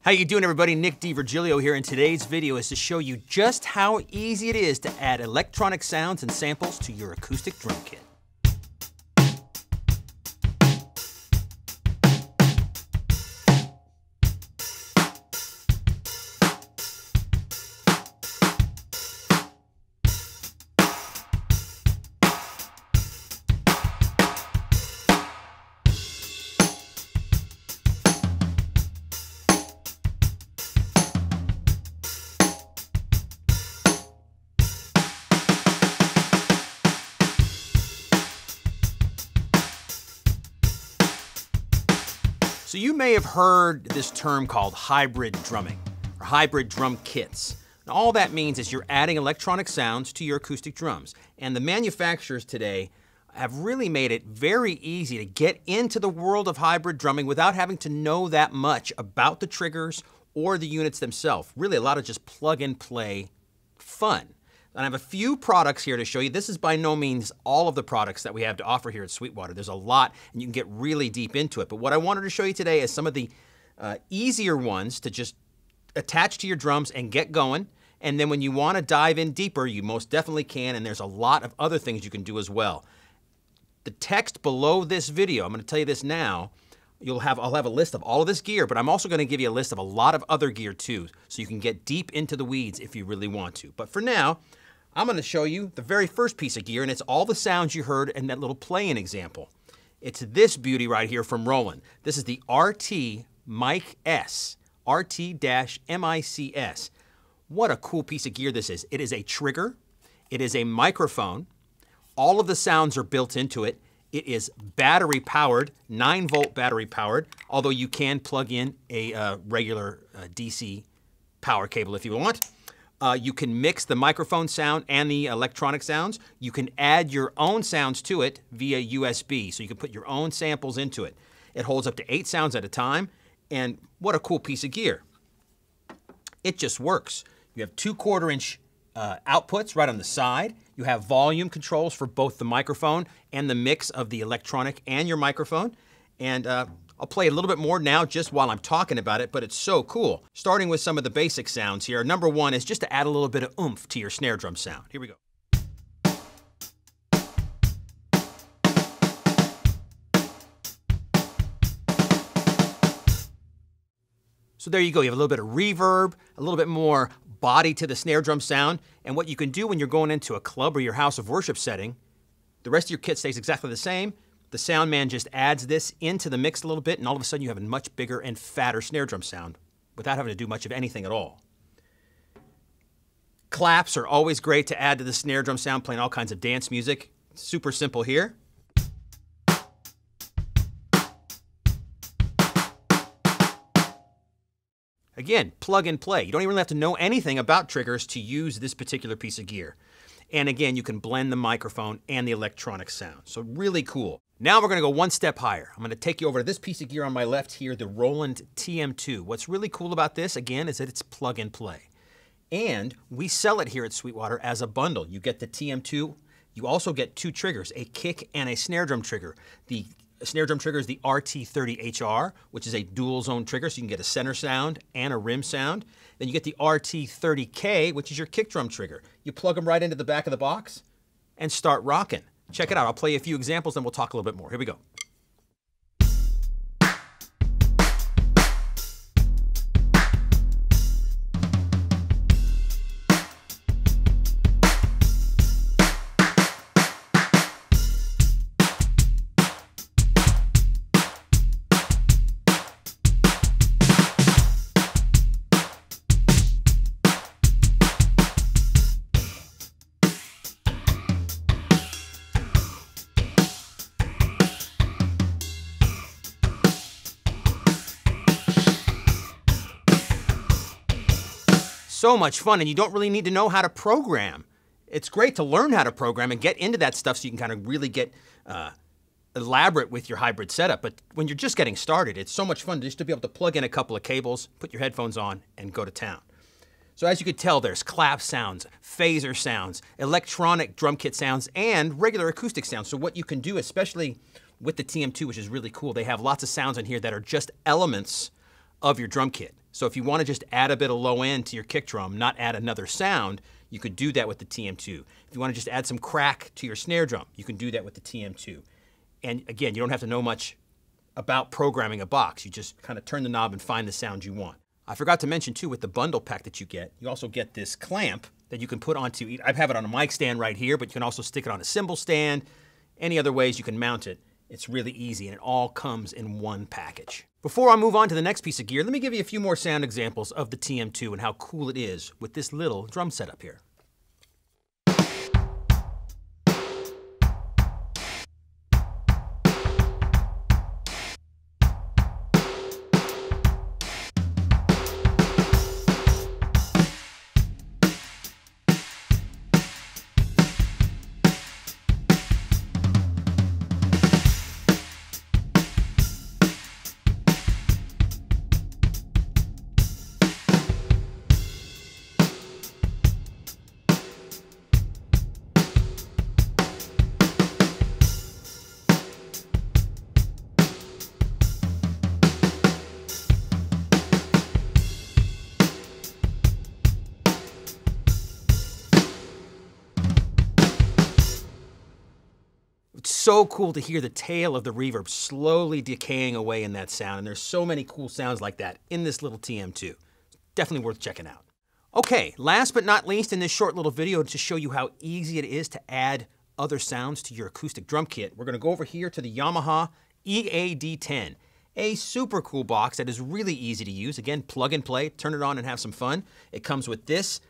How you doing, everybody? Nick DiVirgilio here, and today's video is to show you just how easy it is to add electronic sounds and samples to your acoustic drum kit. So you may have heard this term called hybrid drumming, or hybrid drum kits. And all that means is you're adding electronic sounds to your acoustic drums. And the manufacturers today have really made it very easy to get into the world of hybrid drumming without having to know that much about the triggers or the units themselves. Really a lot of just plug and play fun. And I have a few products here to show you. This is by no means all of the products that we have to offer here at Sweetwater. There's a lot, and you can get really deep into it. But what I wanted to show you today is some of the easier ones to just attach to your drums and get going. And then when you want to dive in deeper, you most definitely can, and there's a lot of other things you can do as well. The text below this video, I'm going to tell you this now, I'll have a list of all of this gear, but I'm also going to give you a list of a lot of other gear too, so you can get deep into the weeds if you really want to. But for now, I'm going to show you the very first piece of gear, and it's all the sounds you heard in that little playing example. It's this beauty right here from Roland. This is the RT-MicS, RT-MicS. What a cool piece of gear this is. It is a trigger. It is a microphone. All of the sounds are built into it. It is battery powered, 9-volt battery powered, although you can plug in a regular DC power cable if you want. You can mix the microphone sound and the electronic sounds. You can add your own sounds to it via USB, so you can put your own samples into it. It holds up to 8 sounds at a time, and what a cool piece of gear. It just works. You have 2 1/4-inch outputs right on the side. You have volume controls for both the microphone and the mix of the electronic and your microphone. And I'll play a little bit more now just while I'm talking about it, but it's so cool. Starting with some of the basic sounds here. Number one is just to add a little bit of oomph to your snare drum sound. Here we go. So there you go. You have a little bit of reverb, a little bit more body to the snare drum sound. And what you can do when you're going into a club or your house of worship setting, the rest of your kit stays exactly the same. The sound man just adds this into the mix a little bit, and all of a sudden you have a much bigger and fatter snare drum sound without having to do much of anything at all. Claps are always great to add to the snare drum sound, playing all kinds of dance music. Super simple here. Again, plug and play. You don't even have to know anything about triggers to use this particular piece of gear. And again, you can blend the microphone and the electronic sound. So really cool. Now we're going to go one step higher. I'm going to take you over to this piece of gear on my left here, the Roland TM2. What's really cool about this, again, is that it's plug and play. And we sell it here at Sweetwater as a bundle. You get the TM2. You also get 2 triggers, a kick and a snare drum trigger. The snare drum trigger is the RT-30HR, which is a dual zone trigger, so you can get a center sound and a rim sound. Then you get the RT-30K, which is your kick drum trigger. You plug them right into the back of the box and start rocking. Check it out. I'll play a few examples, then we'll talk a little bit more. Here we go. So much fun, and you don't really need to know how to program. It's great to learn how to program and get into that stuff so you can kind of really get elaborate with your hybrid setup. But when you're just getting started, it's so much fun just to be able to plug in a couple of cables, put your headphones on, and go to town. So as you can tell, there's clap sounds, phaser sounds, electronic drum kit sounds, and regular acoustic sounds. So what you can do, especially with the TM2, which is really cool, they have lots of sounds in here that are just elements of your drum kit. So if you want to just add a bit of low end to your kick drum, not add another sound, you could do that with the TM2. If you want to just add some crack to your snare drum, you can do that with the TM2. And again, you don't have to know much about programming a box. You just kind of turn the knob and find the sound you want. I forgot to mention too, with the bundle pack that you also get this clamp that you can put onto, I have it on a mic stand right here, but you can also stick it on a cymbal stand. Any other ways you can mount it. It's really easy, and it all comes in one package. Before I move on to the next piece of gear, let me give you a few more sound examples of the TM2 and how cool it is with this little drum setup here. It's so cool to hear the tail of the reverb slowly decaying away in that sound, and there's so many cool sounds like that in this little TM2. Definitely worth checking out. Okay, last but not least in this short little video to show you how easy it is to add other sounds to your acoustic drum kit, we're going to go over here to the Yamaha EAD10, a super cool box that is really easy to use. Again, plug and play, turn it on and have some fun. It comes with this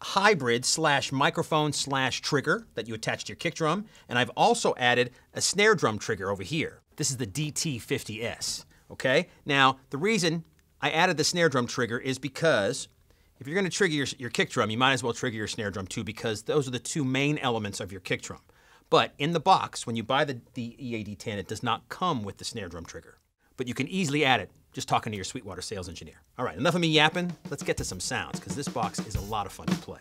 hybrid / microphone / trigger that you attach to your kick drum, and I've also added a snare drum trigger over here. This is the DT50S, okay? Now, the reason I added the snare drum trigger is because if you're gonna trigger your kick drum, you might as well trigger your snare drum too, because those are the two main elements of your kick drum. But in the box, when you buy the EAD10, it does not come with the snare drum trigger. But you can easily add it just talking to your Sweetwater sales engineer. All right, enough of me yapping. Let's get to some sounds, because this box is a lot of fun to play.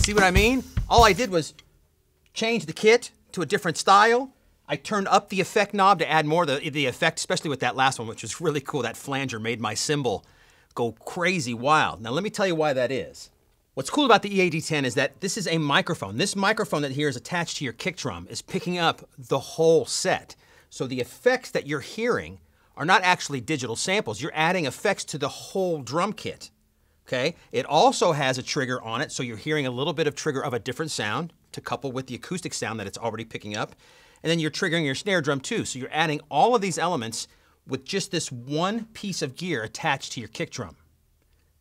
See what I mean? All I did was change the kit to a different style. I turned up the effect knob to add more of the effect, especially with that last one, which was really cool. That flanger made my cymbal go crazy wild. Now let me tell you why that is. What's cool about the EAD10 is that this is a microphone. This microphone that here is attached to your kick drum is picking up the whole set. So the effects that you're hearing are not actually digital samples. You're adding effects to the whole drum kit. Okay? It also has a trigger on it, so you're hearing a little bit of trigger of a different sound to couple with the acoustic sound that it's already picking up. And then you're triggering your snare drum too. So you're adding all of these elements with just this one piece of gear attached to your kick drum.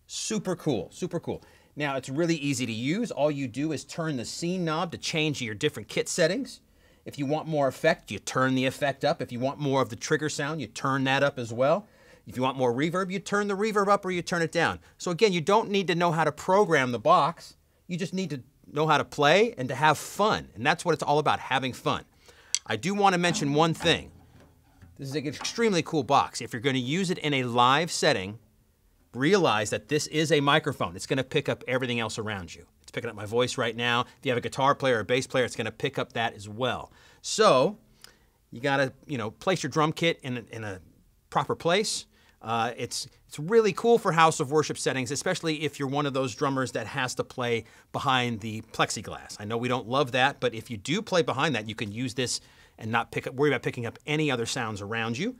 Super cool, super cool. Now it's really easy to use. All you do is turn the scene knob to change your different kit settings. If you want more effect, you turn the effect up. If you want more of the trigger sound, you turn that up as well. If you want more reverb, you turn the reverb up or you turn it down. So again, you don't need to know how to program the box. You just need to know how to play and to have fun. And that's what it's all about, having fun. I do want to mention one thing. This is an extremely cool box. If you're going to use it in a live setting, realize that this is a microphone. It's going to pick up everything else around you. It's picking up my voice right now. If you have a guitar player or a bass player, it's going to pick up that as well. So you got to, place your drum kit in a proper place. It's really cool for house of worship settings, especially if you're one of those drummers that has to play behind the plexiglass. I know we don't love that, but if you do play behind that, you can use this and not worry about picking up any other sounds around you.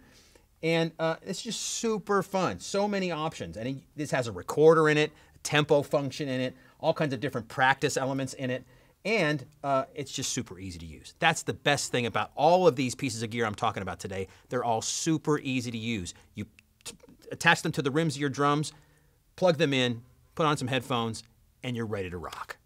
And it's just super fun. So many options. And this has a recorder in it, a tempo function in it, all kinds of different practice elements in it. And it's just super easy to use. That's the best thing about all of these pieces of gear I'm talking about today. They're all super easy to use. You attach them to the rims of your drums, plug them in, put on some headphones, and you're ready to rock.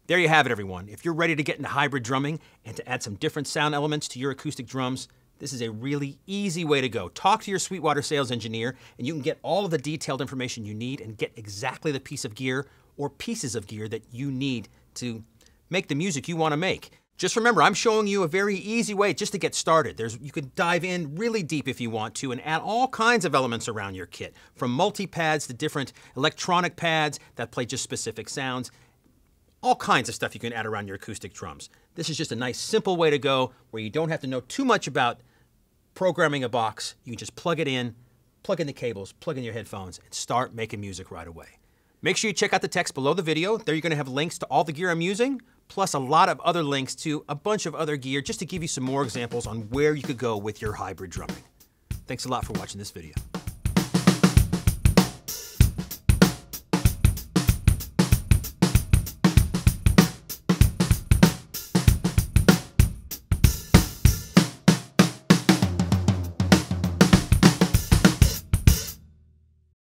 There you have it, everyone. If you're ready to get into hybrid drumming and to add some different sound elements to your acoustic drums, this is a really easy way to go. Talk to your Sweetwater sales engineer, and you can get all of the detailed information you need and get exactly the piece of gear or pieces of gear that you need to make the music you want to make. Just remember, I'm showing you a very easy way just to get started. You can dive in really deep if you want to and add all kinds of elements around your kit, from multi-pads to different electronic pads that play just specific sounds. All kinds of stuff you can add around your acoustic drums. This is just a nice, simple way to go where you don't have to know too much about programming a box. You can just plug it in, plug in the cables, plug in your headphones, and start making music right away. Make sure you check out the text below the video. There you're going to have links to all the gear I'm using, plus a lot of other links to a bunch of other gear just to give you some more examples on where you could go with your hybrid drumming. Thanks a lot for watching this video.